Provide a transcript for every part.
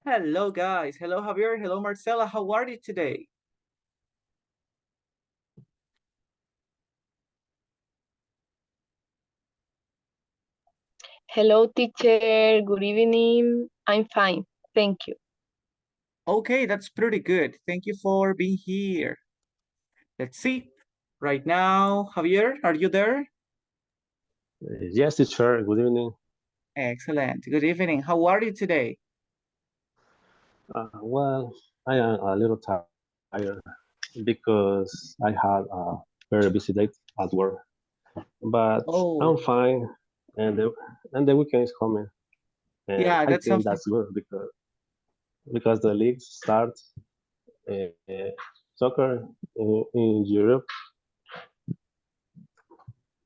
Hello, guys. Hello, Javier. Hello, Marcela. How are you today? Hello, teacher. Good evening. I'm fine. Thank you. Okay, that's pretty good. Thank you for being here. Let's see. Right now, Javier, are you there? Yes, teacher. Good evening. Excellent. Good evening. How are you today? Well, I am a little tired because I had a very busy day at work, but I'm Oh, fine, and the weekend is coming, and yeah, I that's think something. that's good because the league starts soccer in Europe.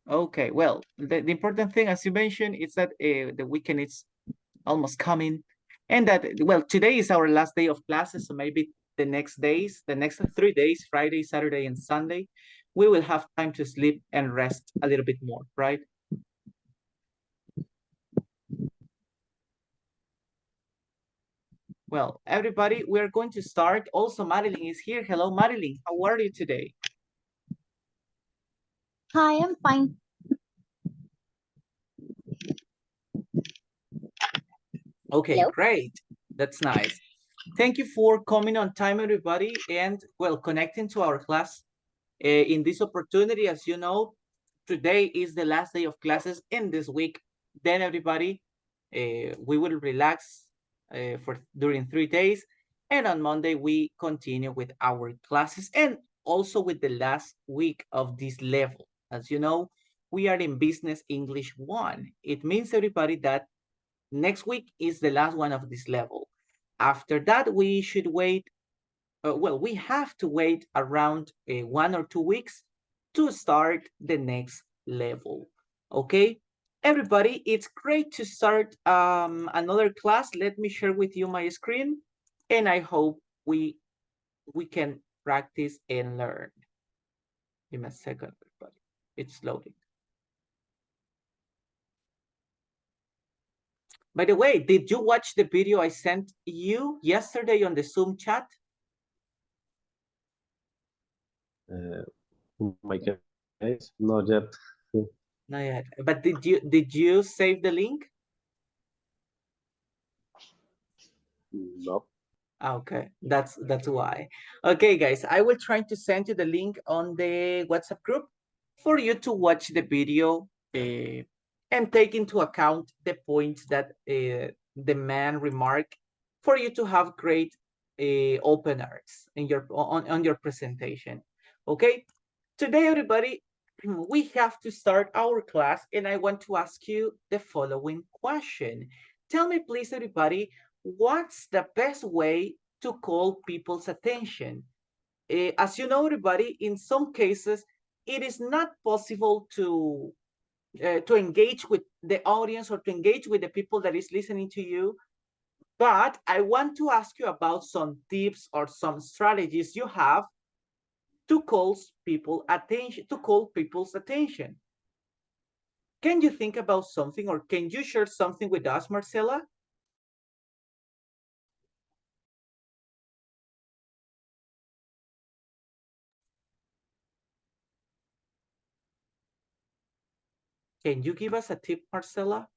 Okay, well, the important thing, as you mentioned, is that the weekend is almost coming, and that, well, today is our last day of classes, so maybe the next days, the next 3 days, Friday, Saturday, and Sunday, we will have time to sleep and rest a little bit more, right? Well, everybody, we're going to start. Also, Marilyn is here. Hello, Marilyn. How are you today? Hi, I'm fine. Okay, Hello. great. That's nice. Thank you for coming on time, everybody, and, well, connecting to our class. In this opportunity, as you know, today is the last day of classes in this week. Then, everybody, we will relax for during 3 days, and on Monday we continue with our classes and also with the last week of this level. As you know, we are in Business English 1. It means, everybody, that next week is the last one of this level. After that, we should wait. Well, we have to wait around 1 or 2 weeks to start the next level. Okay, everybody, it's great to start another class. Let me share with you my screen, and I hope we can practice and learn. Give me a second, everybody. It's loading. By the way, did you watch the video I sent you yesterday on the Zoom chat? Uh, in my case, not yet. Not yet. But did you save the link? No. Okay, that's why. Okay, guys, I will try to send you the link on the WhatsApp group for you to watch the video and take into account the points that the man remarked for you to have great openers in your on your presentation. Okay, today, everybody, we have to start our class, and I want to ask you the following question. Tell me, please, everybody, what's the best way to call people's attention? As you know, everybody, in some cases, it is not possible to engage with the audience or to engage with the people that is listening to you. But I want to ask you about some tips or some strategies you have to call people's attention. Can you think about something, or can you share something with us, Marcela? Can you give us a tip, Marcela,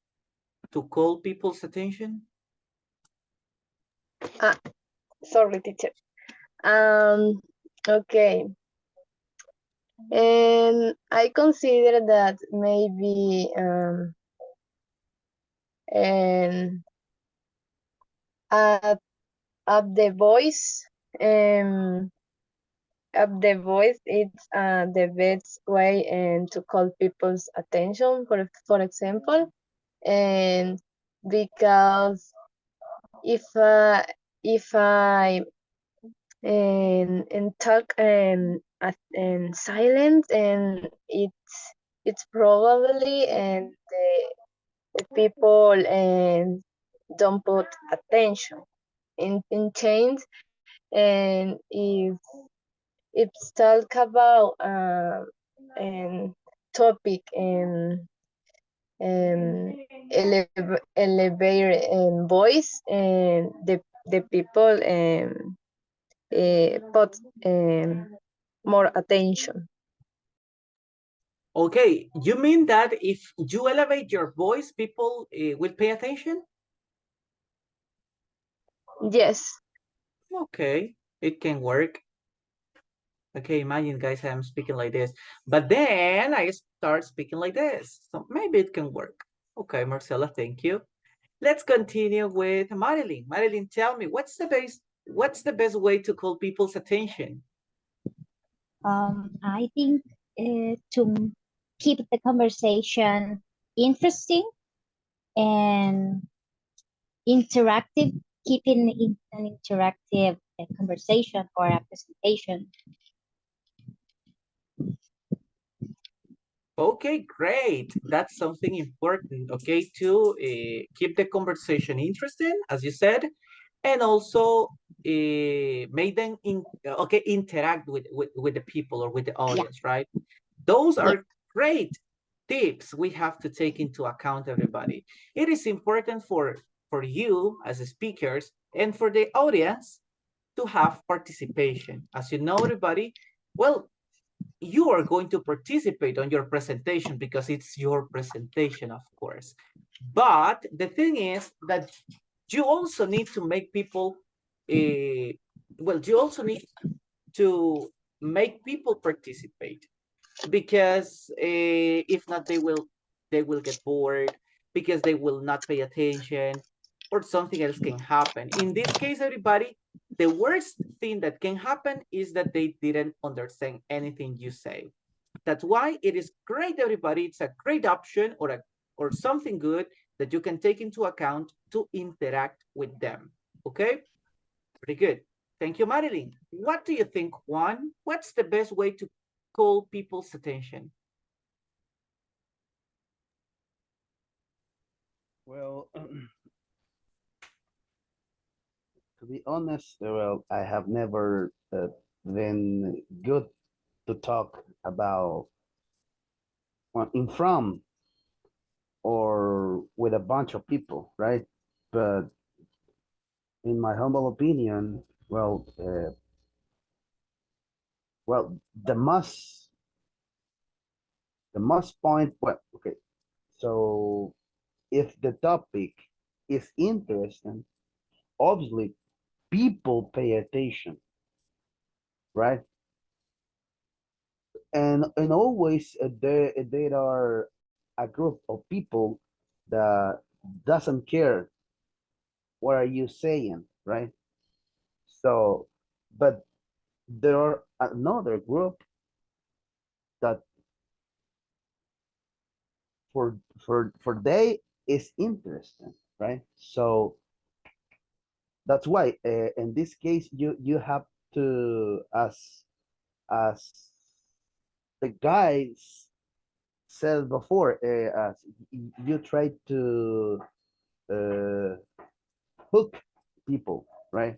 to call people's attention? Ah, sorry, teacher. Okay. And I consider that maybe and up up the voice um it's the best way and to call people's attention for example, and because if I and talk and silent, and it's probably and the people and don't put attention in change. And if talk about and topic and elevator and voice, and the people put more attention. Okay, you mean that if you elevate your voice, people will pay attention? Yes. Okay, it can work. Okay, imagine guys, I'm speaking like this, but then I start speaking like this. So maybe it can work. Okay, Marcela, thank you. Let's continue with Marilyn. Marilyn, tell me, what's the best way to call people's attention? I think to keep the conversation interesting and interactive, keeping an interactive conversation or a presentation. Okay, great. That's something important, okay, to keep the conversation interesting, as you said, and also make them interact with the people or with the Yeah. audience, right? Those Yes. are great tips we have to take into account, everybody. It is important for you as speakers and for the audience to have participation. As you know, everybody, well, you are going to participate on your presentation because it's your presentation, of course. But the thing is that you also need to make people, you also need to make people participate because if not, they will get bored because they will not pay attention or something else can happen. In this case, everybody, the worst thing that can happen is that they didn't understand anything you say. That's why it is great, everybody. It's a great option or something good that you can take into account to interact with them. Okay, pretty good. Thank you, Marilyn. What do you think, Juan? What's the best way to call people's attention? Well, to be honest, well, I have never been good to talk about in front or with a bunch of people, right? But in my humble opinion, well, the must point. Well, okay. So if the topic is interesting, obviously people pay attention, right? And always there are a group of people that doesn't care what are you saying, right? So, but there are another group that for they is interesting, right? So that's why in this case you have to as the guys said before, as you try to uh, hook people, right?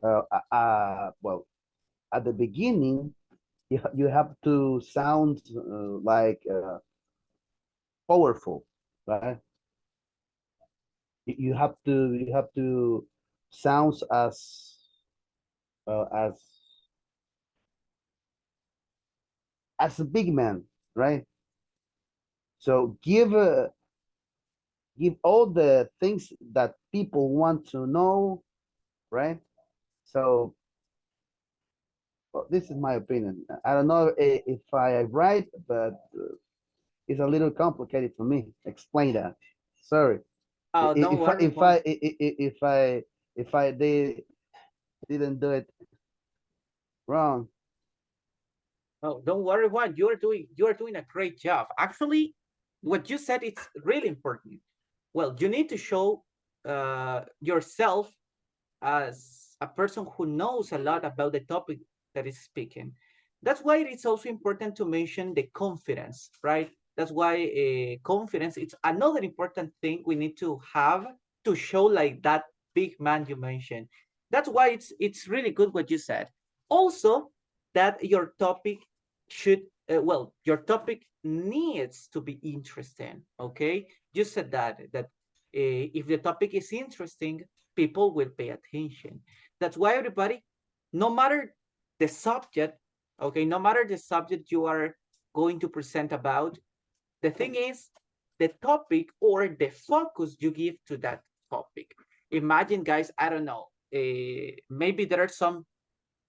Well, at the beginning, you have to sound like powerful, right? You have to sound uh, as as a big man, right? So give all the things that people want to know, right? So well, this is my opinion. I don't know if I am right, but it's a little complicated for me. Explain that. Sorry. Oh, don't If I worry, if Juan. I if I didn't do it wrong. Oh, don't worry, Juan. You are doing a great job. Actually, what you said it's really important. Well, you need to show yourself as a person who knows a lot about the topic that is speaking. That's why it's also important to mention the confidence, right? That's why confidence it's another important thing we need to have to show like that big man you mentioned. That's why it's really good what you said. Also, that your topic should your topic needs to be interesting. Okay, you said that if the topic is interesting, people will pay attention. That's why everybody, no matter the subject, okay, no matter the subject you are going to present about, the thing is the topic or the focus you give to that topic. Imagine, guys, I don't know, maybe there are some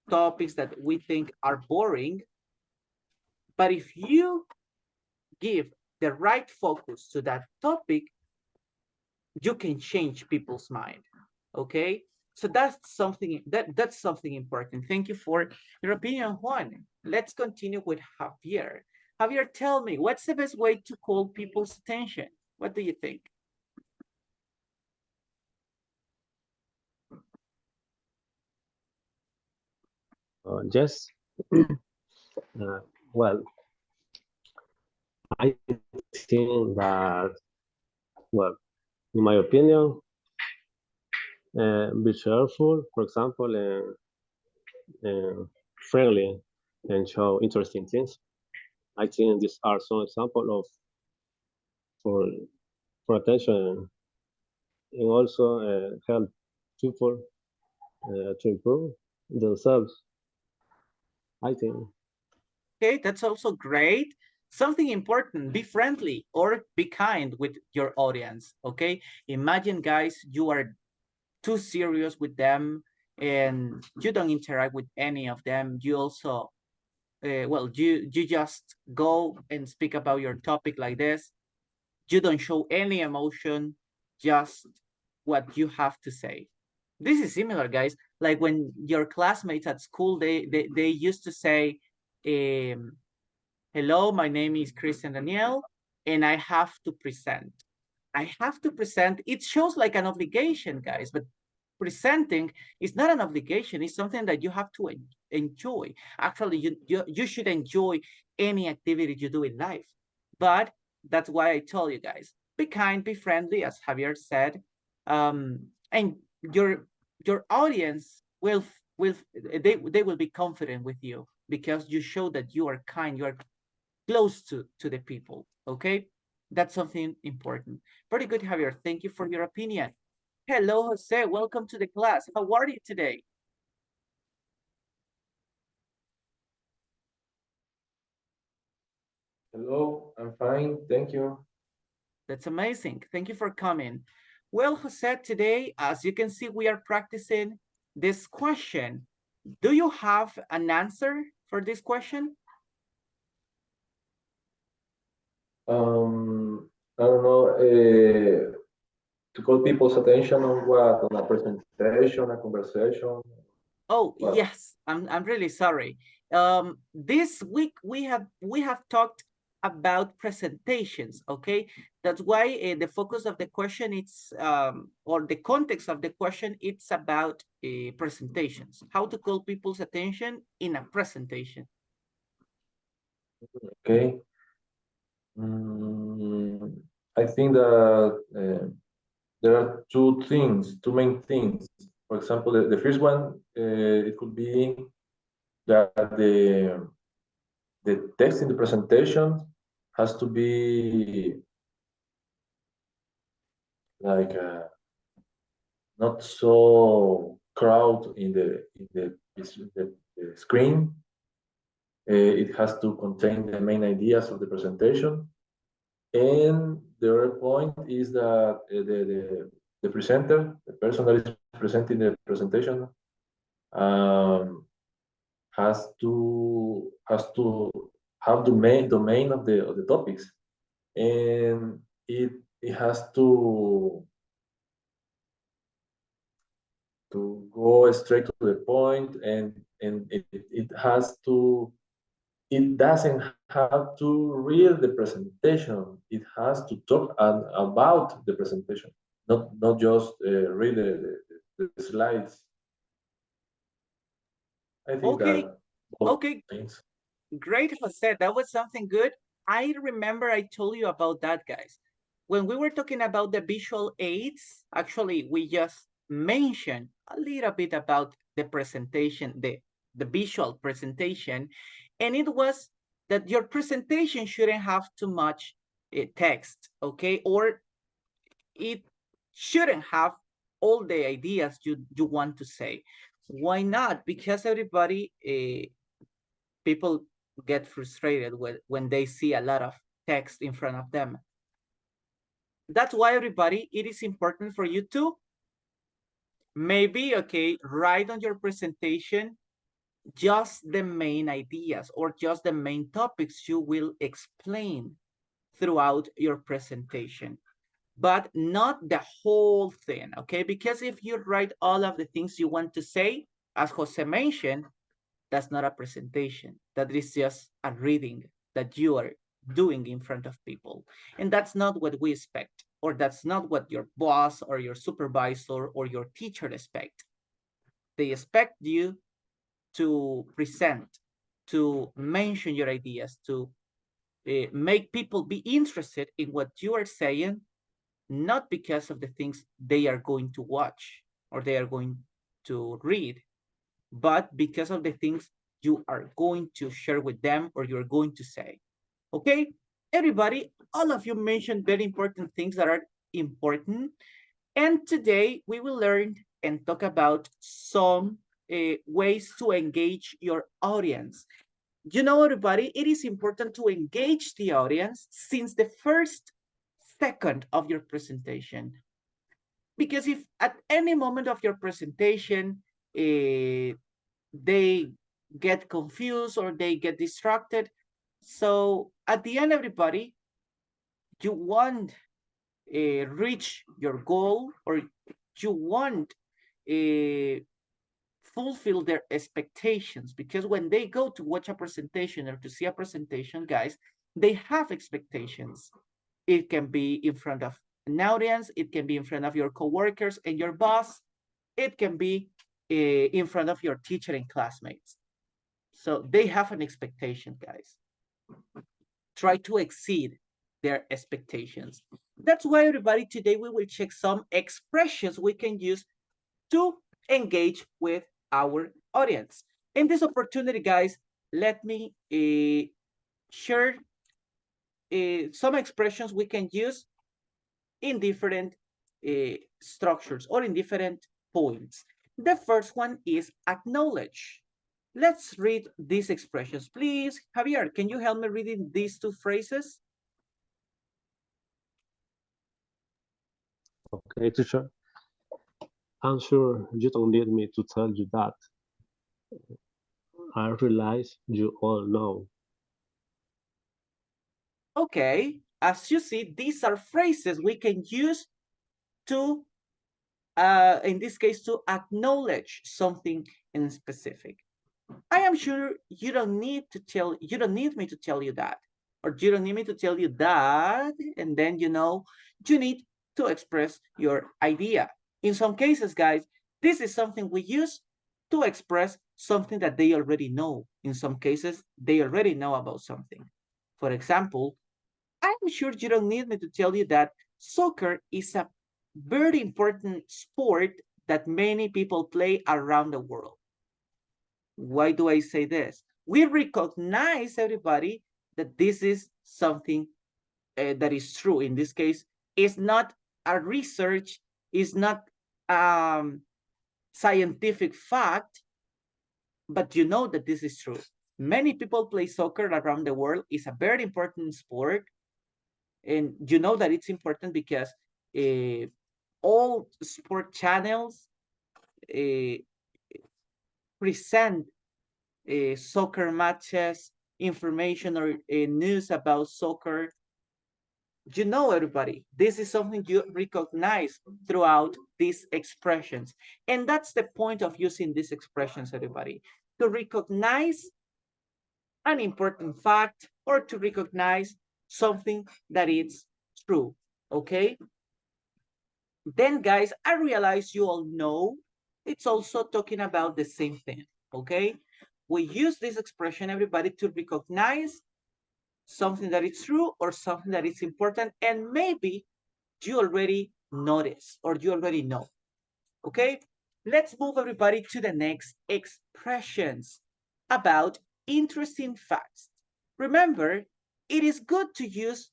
topics that we think are boring, but if you give the right focus to that topic, you can change people's mind. Okay, so that's something important. Thank you for your opinion, Juan. Let's continue with Javier. Javier, tell me, what's the best way to call people's attention? What do you think? Yes. Well, I think that, well, in my opinion, be cheerful, for example, and friendly, and show interesting things. I think these are some examples of for attention, and also help people to improve themselves. I think. Okay, that's also great. Something important, be friendly or be kind with your audience. Okay, imagine, guys, you are too serious with them and you don't interact with any of them. You also well, you just go and speak about your topic like this. You don't show any emotion, just what you have to say. This is similar, guys, like when your classmates at school, they used to say, hello, my name is Christian Daniel, and I have to present. I have to present. It shows like an obligation, guys, but presenting is not an obligation. It's something that you have to enjoy. Actually, you should enjoy any activity you do in life. But that's why I told you guys, be kind, be friendly, as Javier said, and your audience will they will be confident with you because you show that you are kind, you are close to the people. Okay, that's something important. Very good, Javier. Thank you for your opinion. Hello, Jose. Welcome to the class. How are you today? Hello, I'm fine, thank you. That's amazing. Thank you for coming. Well, Jose, today, as you can see, we are practicing this question. Do you have an answer for this question? I don't know, to call people's attention on what, on a presentation, a conversation, Oh, what? yes. I'm really sorry. This week we have talked about presentations, okay? That's why the focus of the question it's or the context of the question it's about presentations. How to call people's attention in a presentation. Okay. I think that there are two main things. For example, the first one, it could be that the text in the presentation has to be like not so crowd in the screen. It has to contain the main ideas of the presentation. And the other point is that the presenter, the person that is presenting the presentation, has to have the main domain of the topics, and it has to go straight to the point, and it has to, it doesn't have to read the presentation. It has to talk about the presentation, not just read the slides. I think Okay, that both okay, things. great, Jose. That was something good. I remember I told you about that, guys. When we were talking about the visual aids, actually, we just mentioned a little bit about the presentation, the visual presentation, and it was that your presentation shouldn't have too much text, okay? Or it shouldn't have all the ideas you want to say. Why not? Because everybody, people get frustrated when they see a lot of text in front of them. That's why, everybody, it is important for you to maybe, okay, write on your presentation just the main ideas or just the main topics you will explain throughout your presentation, but not the whole thing, okay? Because if you write all of the things you want to say, as Jose mentioned, that's not a presentation. That is just a reading that you are doing in front of people. And that's not what we expect, or that's not what your boss or your supervisor or your teacher expect. They expect you to present, to mention your ideas, to make people be interested in what you are saying, not because of the things they are going to watch or they are going to read, but because of the things you are going to share with them or you're going to say. Okay, everybody, all of you mentioned very important things that are important. And today we will learn and talk about some ways to engage your audience. You know, everybody, it is important to engage the audience since the first second of your presentation. Because if at any moment of your presentation, they get confused or they get distracted, so at the end, everybody, you won't reach your goal, or you won't fulfill their expectations, because when they go to watch a presentation or to see a presentation, guys, they have expectations. It can be in front of an audience, it can be in front of your coworkers and your boss, it can be in front of your teacher and classmates. So they have an expectation, guys. Try to exceed their expectations. That's why, everybody, today we will check some expressions we can use to engage with our audience. In this opportunity, guys, let me share some expressions we can use in different structures or in different points. The first one is acknowledge. Let's read these expressions. Please, Javier, can you help me reading these two phrases? Okay, teacher. I'm sure you don't need me to tell you that. I realize you all know. Okay, as you see, these are phrases we can use to, in this case, to acknowledge something in specific. I am sure you don't need me to tell you that, or you don't need me to tell you that, and then, you need to express your idea. In some cases, guys, this is something we use to express something that they already know. In some cases, they already know about something. For example, I'm sure you don't need me to tell you that soccer is a very important sport that many people play around the world. Why do I say this? We recognize, everybody, that this is something that is true. In this case, it's not a research, it's not scientific fact, but you know that this is true. Many people play soccer around the world. It's a very important sport. And you know that it's important because all sport channels present soccer matches, information or news about soccer. You know, everybody, this is something you recognize throughout these expressions. And that's the point of using these expressions, everybody, to recognize an important fact or to recognize something that is true, okay? Then, guys, I realize you all know it's also talking about the same thing, okay? We use this expression, everybody, to recognize something that is true or something that is important, and maybe you already notice or you already know, okay? Let's move, everybody, to the next expressions about interesting facts. Remember, it is good to use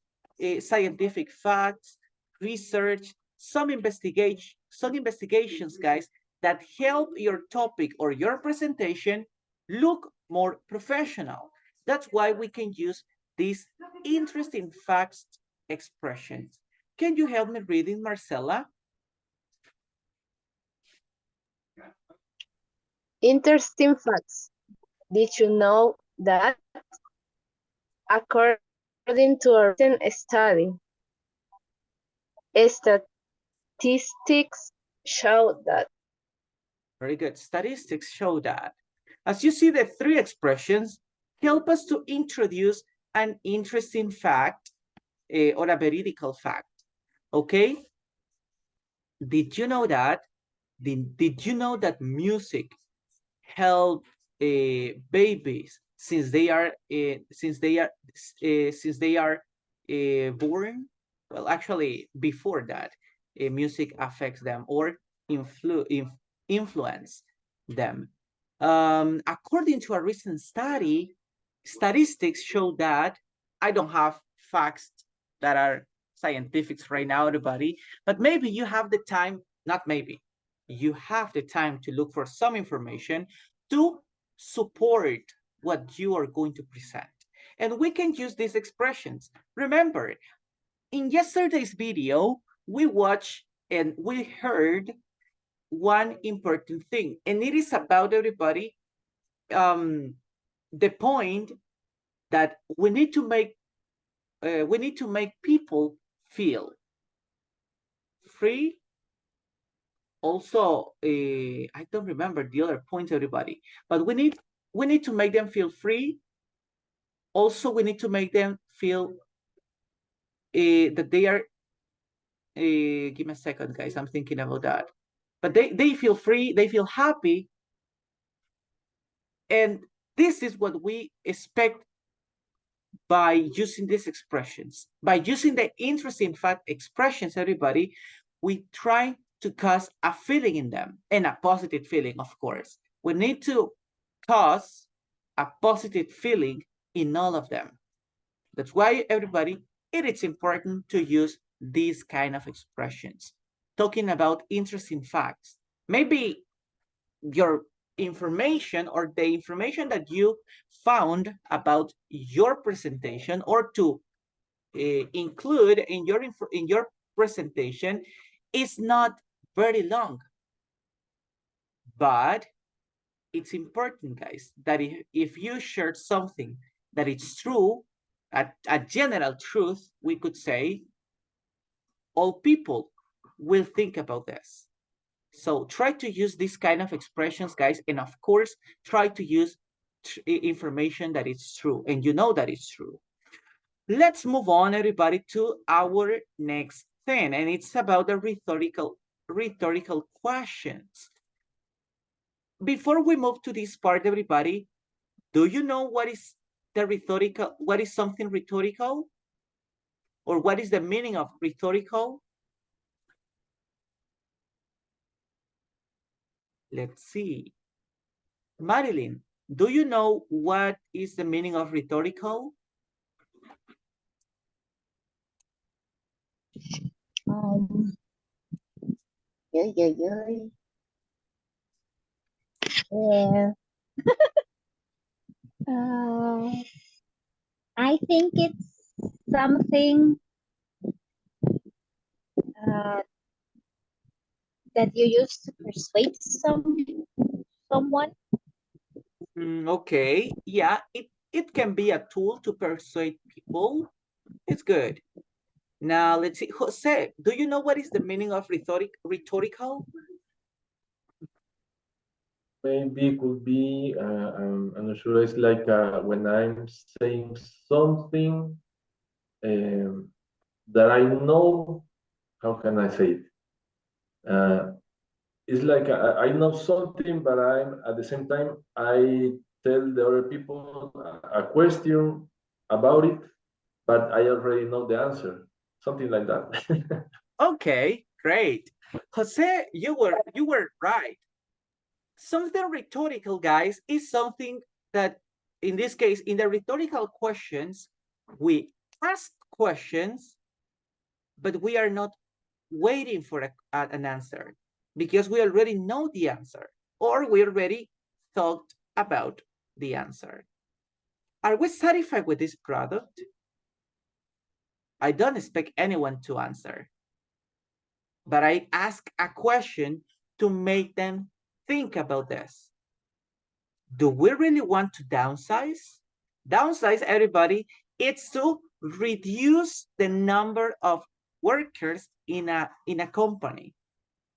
scientific facts, research, some investigations, guys, that help your topic or your presentation look more professional. That's why we can use these interesting facts expressions. Can you help me reading, Marcela? Interesting facts. Did you know that, according to a recent study, statistics show that Very good. Statistics show that. As you see, the three expressions help us to introduce an interesting fact or a veridical fact. Okay? Did you know that? Did you know that music help babies since they are born? Well, actually, before that, music affects them or influence them. According to a recent study, statistics show that I don't have facts that are scientifics right now, everybody, but maybe you have the time, not maybe, you have the time to look for some information to support what you are going to present. And we can use these expressions. Remember, in yesterday's video, we watched and we heard one important thing, and it is about everybody, the point that we need to make people feel free. Also, I don't remember the other point, everybody, but we need to make them feel free. Also, we need to make them feel that they are. Give me a second, guys. I'm thinking about that. But they feel free. They feel happy, and this is what we expect by using these expressions. By using the interesting fact expressions, everybody, we try to cause a feeling in them, and a positive feeling, of course. We need to cause a positive feeling in all of them. That's why, everybody, it is important to use these kind of expressions. Talking about interesting facts. Maybe your information or the information that you found about your presentation or to include in your presentation is not very long, but it's important, guys, that if you share something that it's true, a general truth, we could say, all people will think about this. So try to use these kind of expressions, guys, and of course, try to use information that is true, and you know that it's true. Let's move on, everybody, to our next thing, and it's about the rhetorical questions. Before we move to this part, everybody, do you know what is something rhetorical? Or what is the meaning of rhetorical? Let's see. Marilyn, do you know what is the meaning of rhetorical? Um, yeah, yeah, yeah. Yeah. Uh, I think it's something uh, that you use to persuade someone. Okay, yeah, it can be a tool to persuade people. It's good. Now let's see. Jose, do you know what is the meaning of rhetorical? Maybe it could be, I'm not sure, it's like when I'm saying something that I know, how can I say it? It's like I know something, but I'm at the same time, I tell the other people a question about it, but I already know the answer, something like that. Okay, great. Jose, you were right. Something rhetorical, guys, is something that, in this case, in the rhetorical questions, we ask questions, but we are not waiting for an answer because we already know the answer or we already thought about the answer. Are we satisfied with this product? I don't expect anyone to answer, but I ask a question to make them think about this. Do we really want to downsize? Downsize, everybody, it's to reduce the number of workers in a company.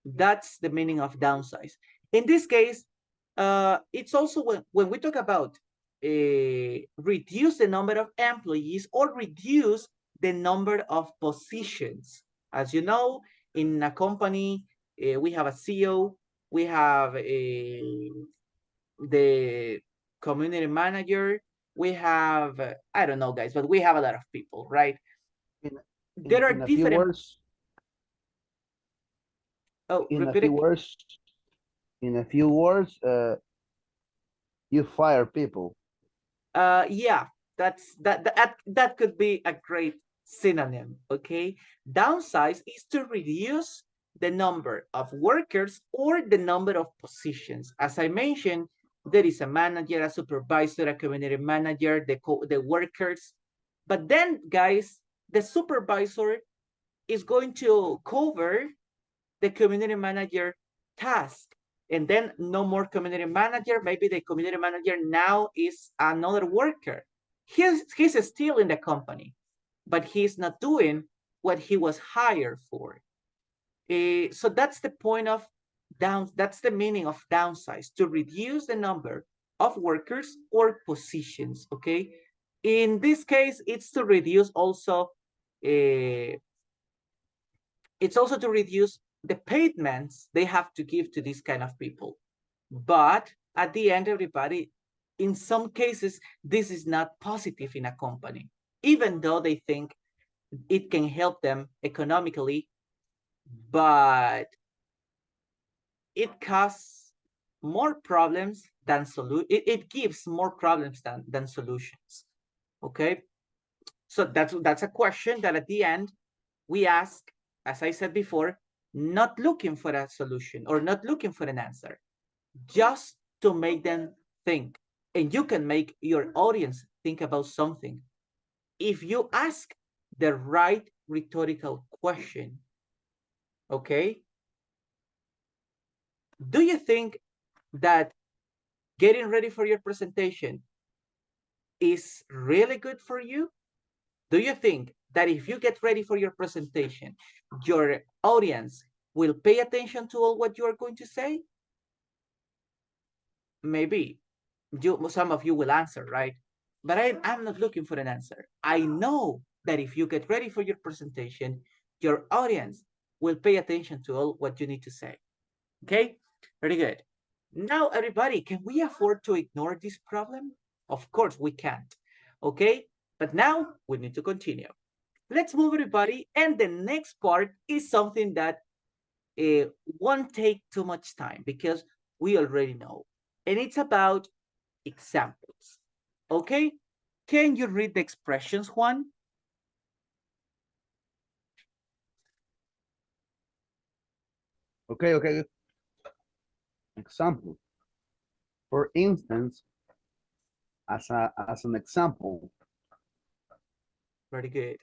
That's the meaning of downsize. In this case, it's also when we talk about reduce the number of employees or reduce the number of positions. As you know, in a company, we have a CEO, we have the community manager, we have, I don't know, guys, but we have a lot of people, right? There are In a few different. words, Oh, in a repeat few it. words, in a few words, you fire people. Yeah, that could be a great synonym. Okay, downsize is to reduce the number of workers or the number of positions. As I mentioned, there is a manager, a supervisor, a community manager, the workers. But then, guys, the supervisor is going to cover the community manager task. And then no more community manager. Maybe the community manager now is another worker. He's still in the company, but he's not doing what he was hired for. So that's the point of that's the meaning of downsize, to reduce the number of workers or positions, okay? In this case, it's to reduce also it's also to reduce the payments they have to give to these kind of people. But at the end, everybody, in some cases, this is not positive in a company, even though they think it can help them economically, but it causes more problems than it gives more problems than solutions. Okay, so that's a question that at the end we ask, as I said before, not looking for a solution or not looking for an answer, just to make them think. And you can make your audience think about something. If you ask the right rhetorical question, okay? Do you think that getting ready for your presentation is really good for you? Do you think that if you get ready for your presentation, your audience will pay attention to all what you are going to say? Maybe some of you will answer, right? But I'm not looking for an answer. I know that if you get ready for your presentation, your audience will pay attention to all what you need to say. Okay, very good. Now, everybody, can we afford to ignore this problem? Of course we can't. Okay, but now we need to continue. Let's move, everybody. And the next part is something that won't take too much time because we already know. And it's about examples. Okay? Can you read the expressions, Juan? Okay. Example. For instance, as an example. Very good.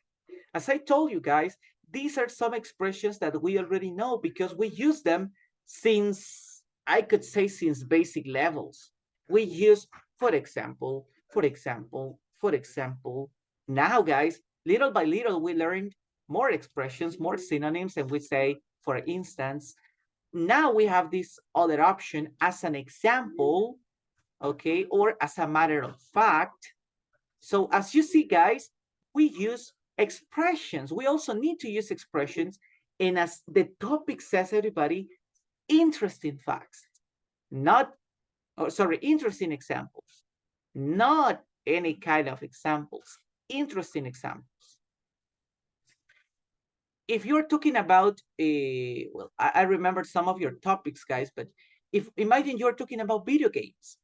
As I told you guys, these are some expressions that we already know because we use them since, I could say, since basic levels. We use, for example, for example, for example. Now, guys, little by little, we learned more expressions, more synonyms, and we say, for instance. Now we have this other option as an example, okay, or as a matter of fact. So as you see, guys, we use expressions. We also need to use expressions. And as the topic says, everybody, interesting facts, not, oh, sorry, interesting examples, not any kind of examples, interesting examples. If you're talking about, well, I remember some of your topics, guys, but if imagine you're talking about video games,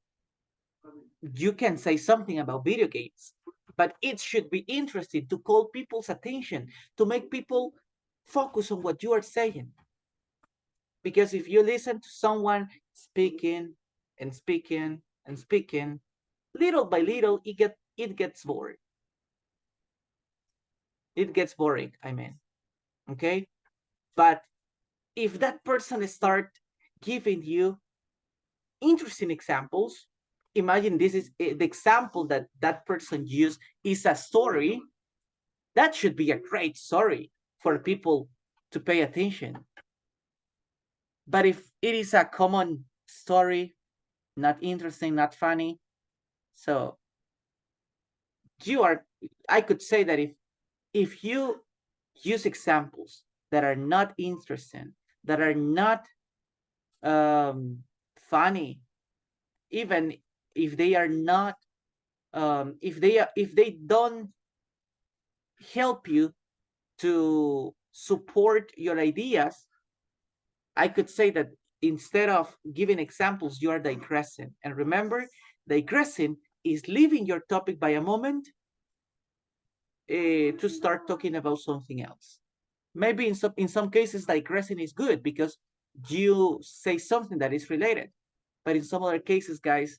you can say something about video games, but it should be interesting to call people's attention, to make people focus on what you are saying. Because if you listen to someone speaking and speaking and speaking, little by little, it gets bored. It gets boring, I mean, okay? But if that person start giving you interesting examples, imagine this is the example that that person used is a story, that should be a great story for people to pay attention. But if it is a common story, not interesting, not funny, so I could say that if you use examples that are not interesting, that are not funny, even if they are not, if they don't help you to support your ideas, I could say that instead of giving examples, you are digressing. And remember, digressing is leaving your topic by a moment to start talking about something else. Maybe in some cases, digressing is good because you say something that is related. But in some other cases, guys,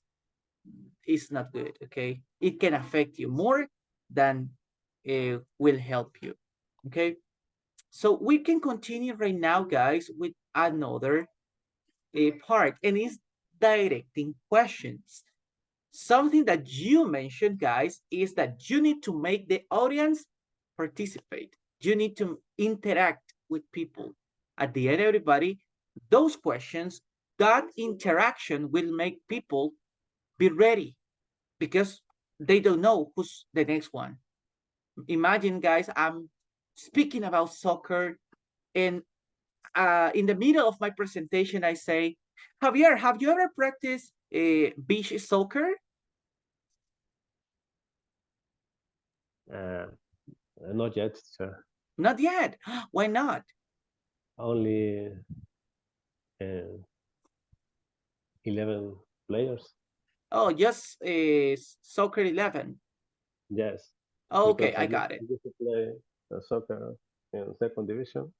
it's not good, okay? It can affect you more than will help you, okay? So we can continue right now, guys, with another part, and it's directing questions. Something that you mentioned, guys, is that you need to make the audience participate. You need to interact with people. At the end, everybody, those questions, that interaction will make people be ready because they don't know who's the next one. Imagine, guys, I'm speaking about soccer, and in the middle of my presentation, I say, Javier, have you ever practiced beach soccer? Uh, Not yet, sir. Not yet. Why not? Only 11 players. Oh, just soccer 11. Yes, Oh, okay, because I got it. I used to play soccer in second division.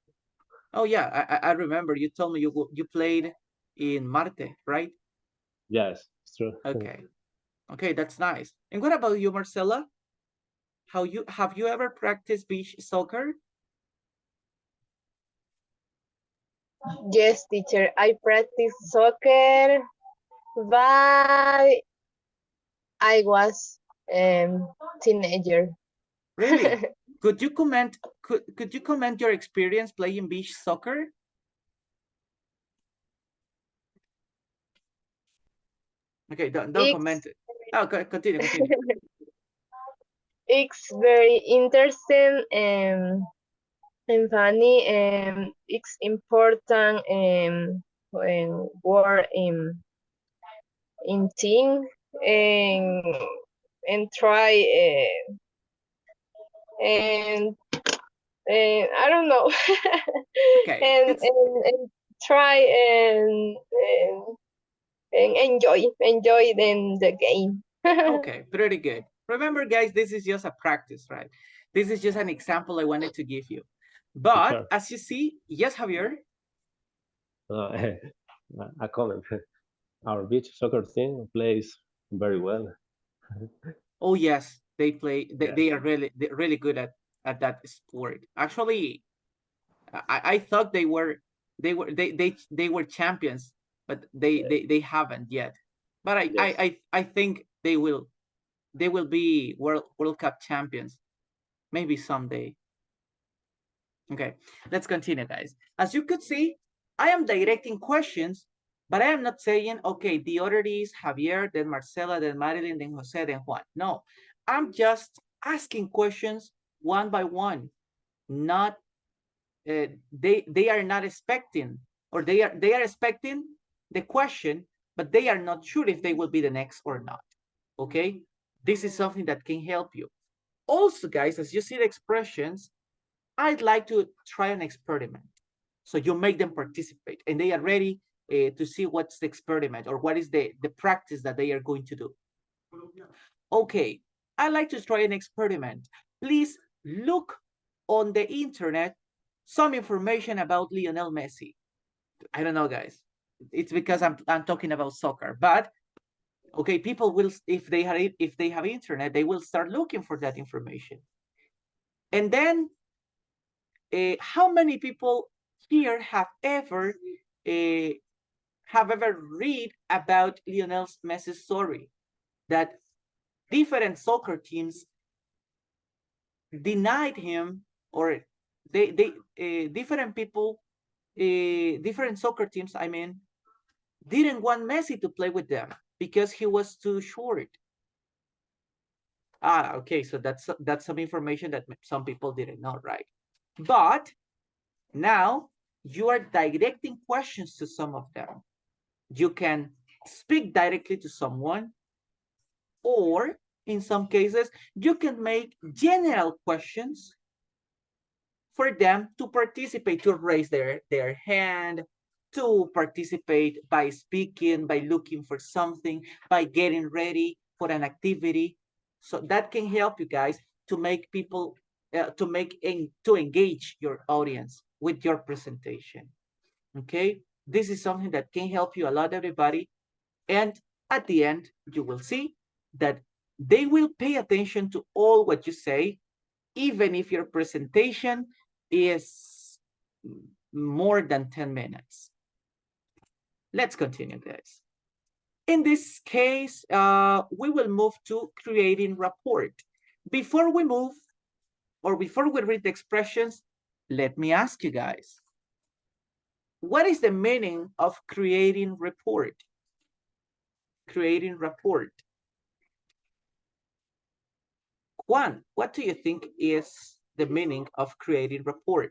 Oh yeah, I remember you told me you played in Marte, right? Yes, it's true. Okay, okay, that's nice. And what about you, Marcela? Have you ever practiced beach soccer? Yes, teacher. I practice soccer, but I was teenager. Really? Could you comment your experience playing beach soccer? Okay, don't comment It's it. Oh, continue. it's very interesting and funny, and it's important when work in team, and and try and I don't know Okay, it's and try and enjoy the game. okay, pretty good. Remember, guys, this is just a practice, right? This is just an example I wanted to give you. But Sure. as you see, yes, Javier. Uh, a comment. Our beach soccer team plays very well. Oh yes, they play. Yeah. They are really good at that sport. Actually, I thought they were champions, but they haven't yet. But Yes. I think they will be World Cup champions maybe someday. Okay, let's continue, guys. As you could see, I am directing questions, but I am not saying, okay, the order is Javier, then Marcela, then Marilyn, then Jose, then Juan. No, I'm just asking questions one by one. Not they are not expecting, or they are expecting the question, but they are not sure if they will be the next or not. Okay, this is something that can help you. Also, guys, as you see the expressions, I'd like to try an experiment. So you make them participate and they are ready to see what's the experiment or what is the practice that they are going to do. Okay, I'd like to try an experiment. Please look on the internet some information about Lionel Messi. I don't know, guys. It's because I'm talking about soccer, but okay, people will, if they have internet, they will start looking for that information. And then how many people here uh, have ever read about Lionel Messi's story, that different soccer teams denied him, or different people, different soccer teams, I mean, didn't want Messi to play with them because he was too short. Okay, so that's some information that some people didn't know, right? But now you are directing questions to some of them. You can speak directly to someone, or in some cases, you can make general questions for them to participate, to raise their hand, to participate by speaking, by looking for something, by getting ready for an activity. So that can help you guys to make people, to engage your audience with your presentation. Okay, this is something that can help you a lot, everybody. And at the end, you will see that they will pay attention to all what you say, even if your presentation is more than 10 minutes. Let's continue, guys. In this case, we will move to creating rapport. Before we move, or before we read the expressions, let me ask you guys, what is the meaning of creating rapport? Creating rapport. Juan, what do you think is the meaning of creating rapport?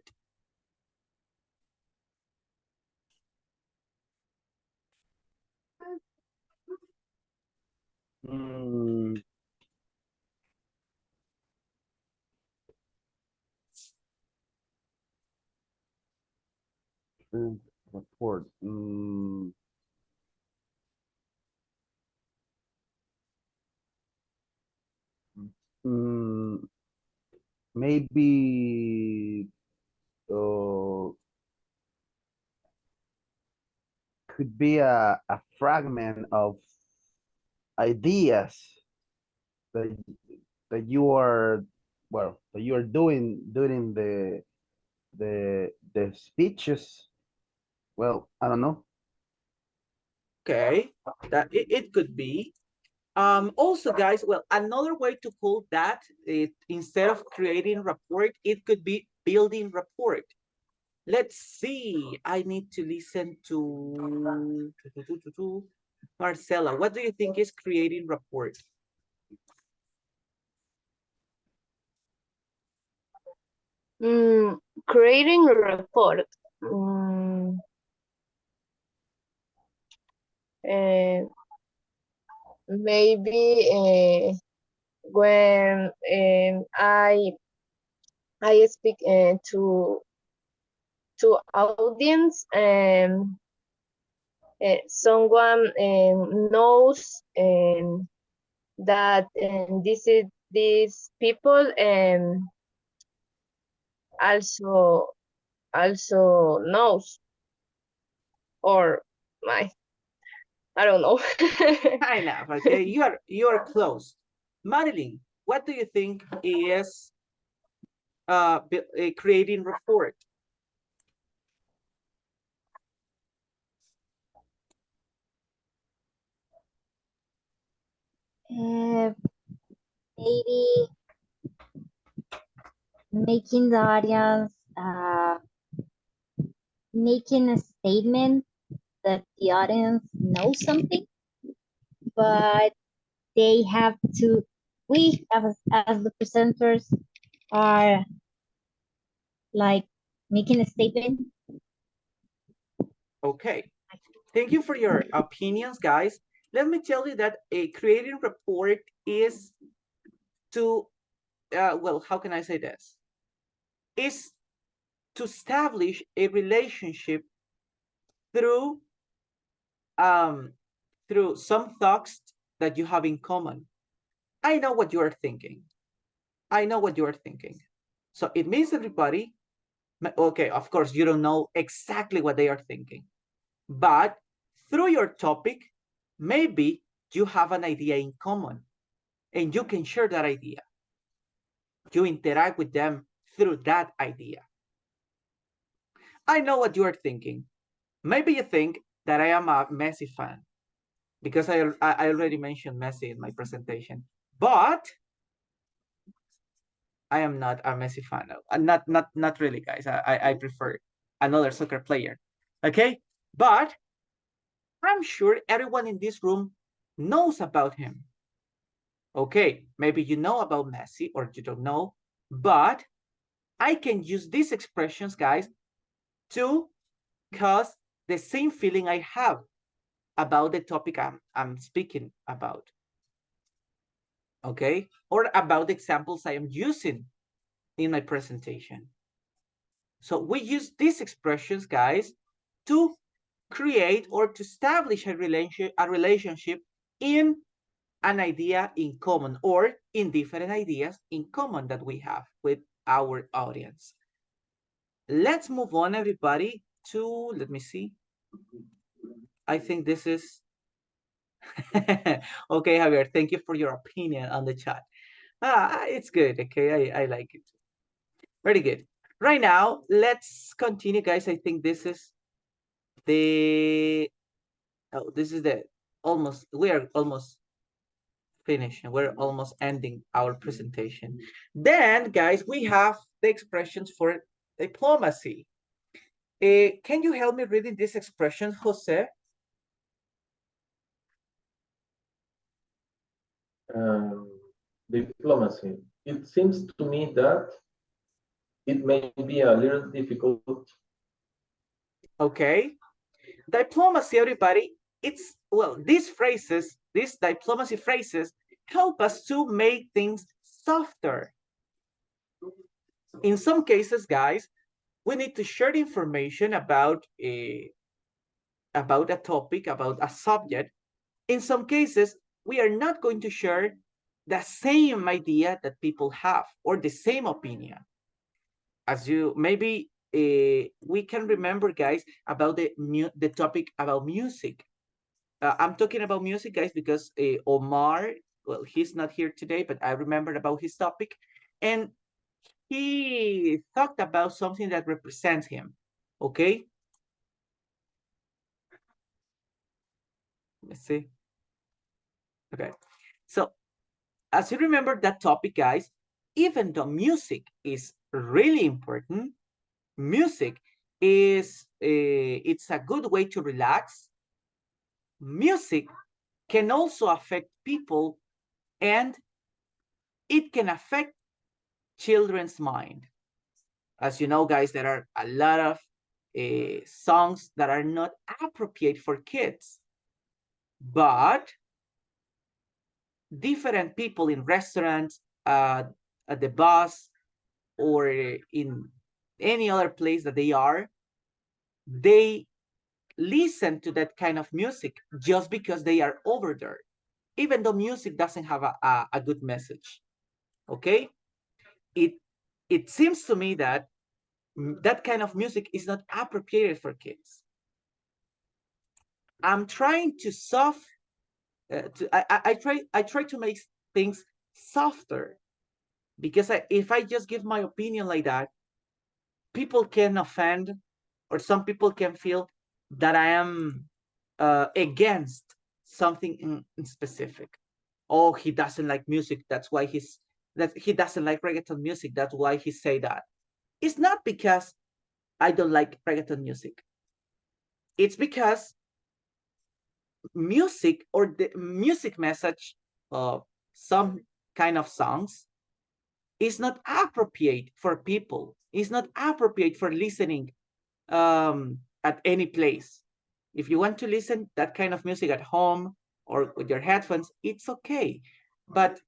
Mm, report. Mm, maybe could be a fragment of ideas that that you are that you are doing during the speeches. Well, I don't know. Okay, that it could be. Also, guys, well, another way to call that, instead of creating rapport, it could be building rapport. Let's see. I need to listen to Marcela. What do you think is creating rapport? Creating a report. Mm, uh, maybe when I speak to audience, someone knows that these people also knows, or my I don't know. Kind of, okay. You are close. Madeline, what do you think is creating rapport? Maybe making the audience making a statement that the audience knows something, but they have to, we as the presenters are like making a statement. Okay. Thank you for your opinions, guys. Let me tell you that a creating rapport is to, well, how can I say this? Is to establish a relationship through um, through some thoughts that you have in common. I know what you are thinking. I know what you are thinking. So it means, everybody, Okay, of course, you don't know exactly what they are thinking, but through your topic, maybe you have an idea in common and you can share that idea. You interact with them through that idea. I know what you are thinking. Maybe you think that I am a Messi fan because I already mentioned Messi in my presentation, but I am not a Messi fan. Not really, guys. I prefer another soccer player. Okay, but I'm sure everyone in this room knows about him. Okay, maybe you know about Messi or you don't know, but I can use these expressions, guys, to cause the same feeling I have about the topic I'm speaking about. Okay, or about the examples I am using in my presentation. So we use these expressions, guys, to create or to establish a relationship in an idea in common or in different ideas in common that we have with our audience. Let's move on, everybody, to, let me see. I think this is, okay, Javier, thank you for your opinion on the chat. It's good, okay, I like it. Very good. Right now, let's continue, guys. I think this is the, oh, this is the, almost, we are almost finished and we're almost ending our presentation. Then, guys, we have the expressions for diplomacy. Can you help me reading these expressions, Jose? Diplomacy. It seems to me that it may be a little difficult. Okay. Diplomacy, everybody, it's, well, these phrases, these diplomacy phrases help us to make things softer. In some cases, guys, we need to share information about a topic, about a subject. In some cases, we are not going to share the same idea that people have or the same opinion. As you maybe we can remember, guys, about the topic about music. I'm talking about music, guys, because Omar, well, he's not here today, but I remembered about his topic, and he talked about something that represents him. Okay, let's see. Okay, so as you remember that topic, guys, even though music is really important, music is it's a good way to relax. Music can also affect people, and it can affect children's mind. As you know, guys, there are a lot of songs that are not appropriate for kids, but different people in restaurants, at the bus, or in any other place that they listen to that kind of music just because they are over there, even though music doesn't have a good message. Okay, it seems to me that that kind of music is not appropriate for kids. I'm trying to I try to make things softer, because if I just give my opinion like that, people can offend, or some people can feel that I am against something in specific. Oh, he doesn't like music, that's why he doesn't like reggaeton music, that's why he say that. It's not because I don't like reggaeton music. It's because music, or the music message of some kind of songs, is not appropriate for people. It's not appropriate for listening at any place. If you want to listen that kind of music at home or with your headphones, it's okay. But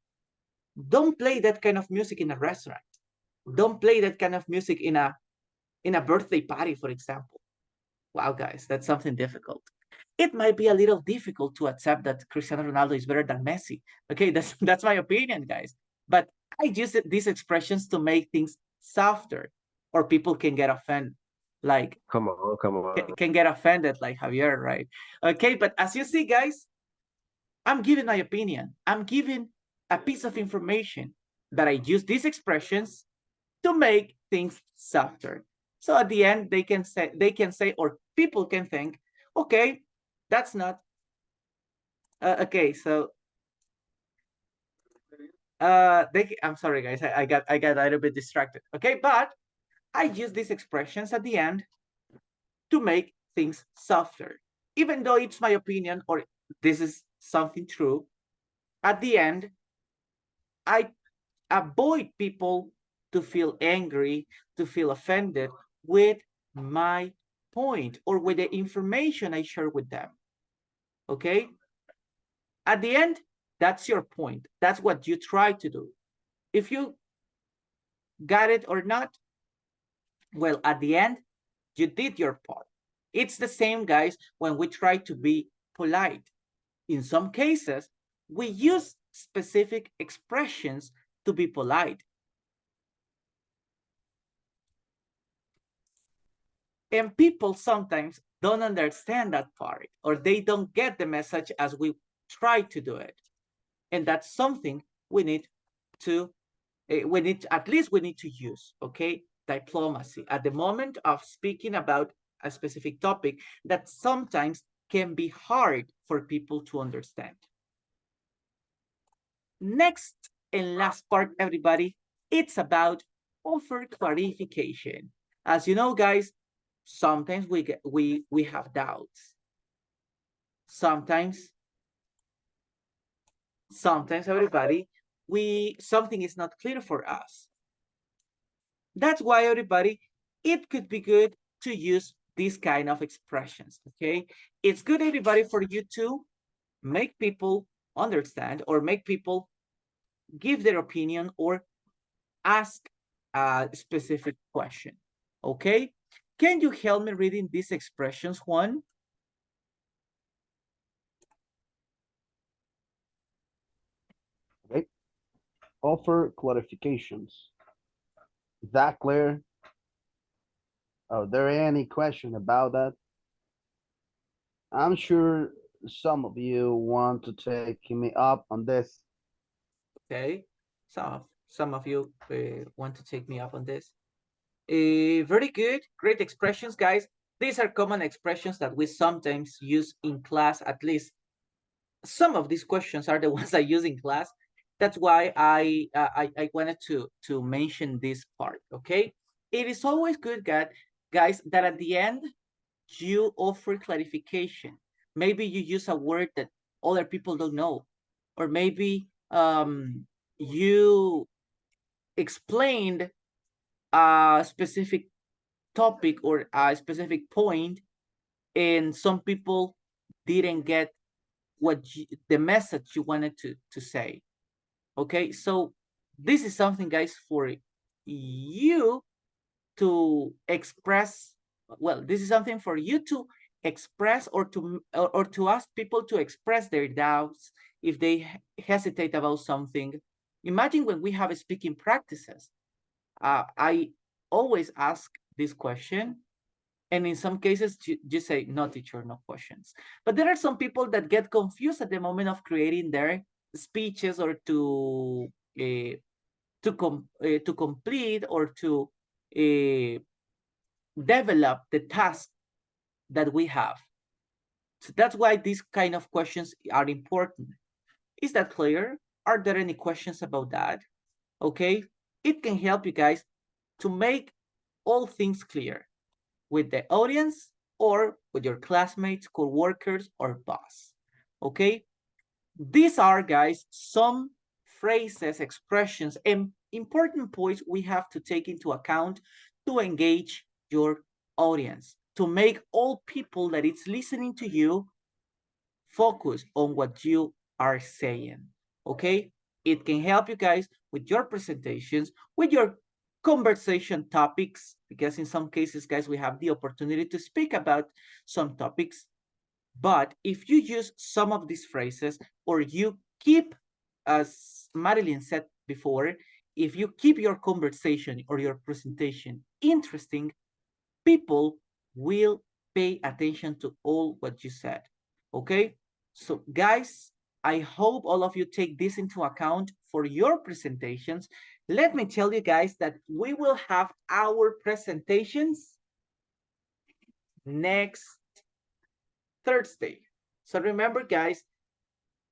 don't play that kind of music in a restaurant. Don't play that kind of music in a birthday party, for example. Wow, guys, that's something difficult. It might be a little difficult to accept that Cristiano Ronaldo is better than Messi. Okay, that's my opinion, guys. But I use these expressions to make things softer, or people can get offended, like Come on, come on. can get offended, like Javier, right? Okay, but as you see, guys, I'm giving my opinion. I'm giving a piece of information that I use these expressions to make things softer. So at the end, they can say, or people can think, okay, that's not okay. So I'm sorry, guys, I got a little bit distracted. Okay, but I use these expressions at the end to make things softer, even though it's my opinion or this is something true. At the end, I avoid people to feel angry, to feel offended with my point or with the information I share with them. Okay? At the end, that's your point. That's what you try to do. If you got it or not, well, at the end, you did your part. It's the same, guys, when we try to be polite. In some cases, we use specific expressions to be polite. And people sometimes don't understand that part, or they don't get the message as we try to do it. And that's something we need to, at least we need to use, okay? Diplomacy at the moment of speaking about a specific topic that sometimes can be hard for people to understand. Next and last part, everybody, it's about offer clarification. As you know, guys, sometimes we have doubts. Sometimes everybody, something is not clear for us. That's why, everybody, it could be good to use these kind of expressions, okay? It's good, everybody, for you to make people understand or make people give their opinion or ask a specific question, okay? Can you help me reading these expressions, Juan? Okay. Offer clarifications. Is that clear? Are there any question about that? I'm sure some of you want to take me up on this. Okay, some of you want to take me up on this. Very good, great expressions, guys. These are common expressions that we sometimes use in class. At least some of these questions are the ones I use in class. That's why I wanted to mention this part. Okay, it is always good, guys, that at the end you offer clarification. Maybe you use a word that other people don't know, or maybe you explained a specific topic or a specific point, and some people didn't get the message you wanted to say. Okay, so this is something, guys, for you to express. Well, this is something for you to express or to ask people to express their doubts if they hesitate about something. Imagine when we have speaking practices. I always ask this question, and in some cases you say, no, teacher, no questions. But there are some people that get confused at the moment of creating their speeches or to complete or to develop the task that we have. So that's why these kind of questions are important. Is that clear? Are there any questions about that? Okay, it can help you guys to make all things clear with the audience or with your classmates, co-workers, or boss. Okay, these are, guys, some phrases, expressions, and important points we have to take into account to engage your audience, to make all people that is listening to you focus on what you are saying. Okay, it can help you guys with your presentations, with your conversation topics, because in some cases, guys, we have the opportunity to speak about some topics. But if you use some of these phrases, or you keep, as Marilyn said before, if you keep your conversation or your presentation interesting, people will pay attention to all what you said. Okay? So, guys, I hope all of you take this into account for your presentations. Let me tell you guys that we will have our presentations next Thursday. So remember, guys,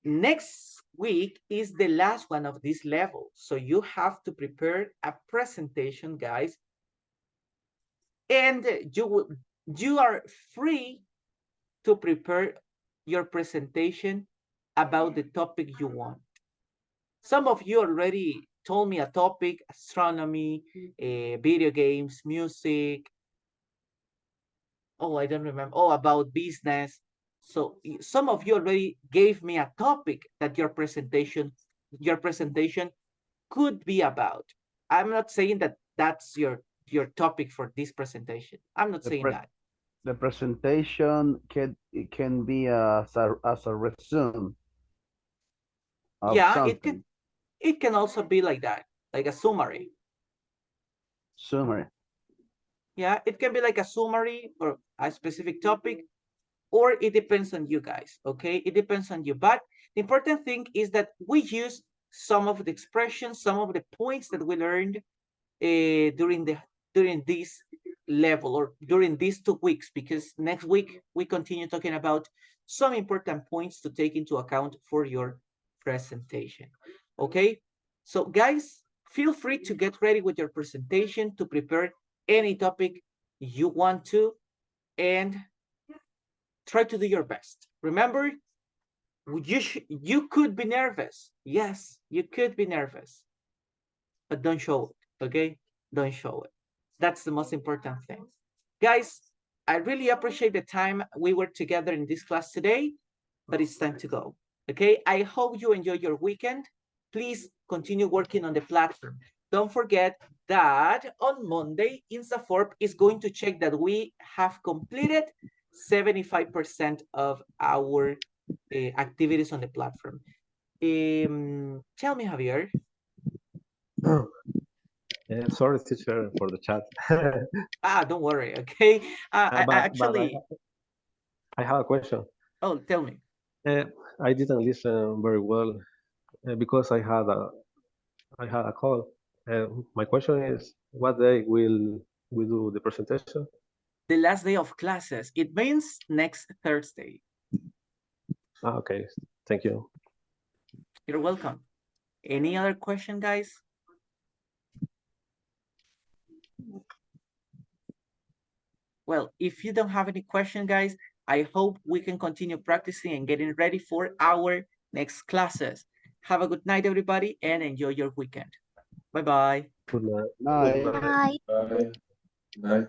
next week is the last one of this level. So you have to prepare a presentation, guys. And you are free to prepare your presentation about the topic you want. Some of you already told me a topic: astronomy, video games, music. Oh, I don't remember. Oh, about business. So some of you already gave me a topic that your presentation could be about. I'm not saying that that's your topic for this presentation. I'm not saying that. The presentation can be as a resume of Yeah, something. it can also be like that, like a summary. Summary. Yeah, it can be like a summary or a specific topic, or it depends on you guys. Okay, it depends on you. But the important thing is that we use some of the expressions, some of the points that we learned during this level or during these 2 weeks, because next week we continue talking about some important points to take into account for your presentation. Okay, so guys, feel free to get ready with your presentation, to prepare any topic you want to, and try to do your best. Remember, you could be nervous. Yes, you could be nervous, but don't show it. Okay, don't show it. That's the most important thing. Guys, I really appreciate the time we were together in this class today, but it's time to go. Okay, I hope you enjoy your weekend. Please continue working on the platform. Don't forget that on Monday, InstaForp is going to check that we have completed 75% of our activities on the platform. Tell me, Javier. Sorry, teacher, for the chat. Don't worry. Okay. I but actually. I have a question. Oh, tell me. I didn't listen very well because I had a call. My question is, what day will we do the presentation? The last day of classes. It means next Thursday. Okay, thank you. You're welcome. Any other question, guys? Well, if you don't have any question, guys, I hope we can continue practicing and getting ready for our next classes. Have a good night, everybody, and enjoy your weekend. Bye-bye. Good night. Night. Good night. Bye. Bye. Night.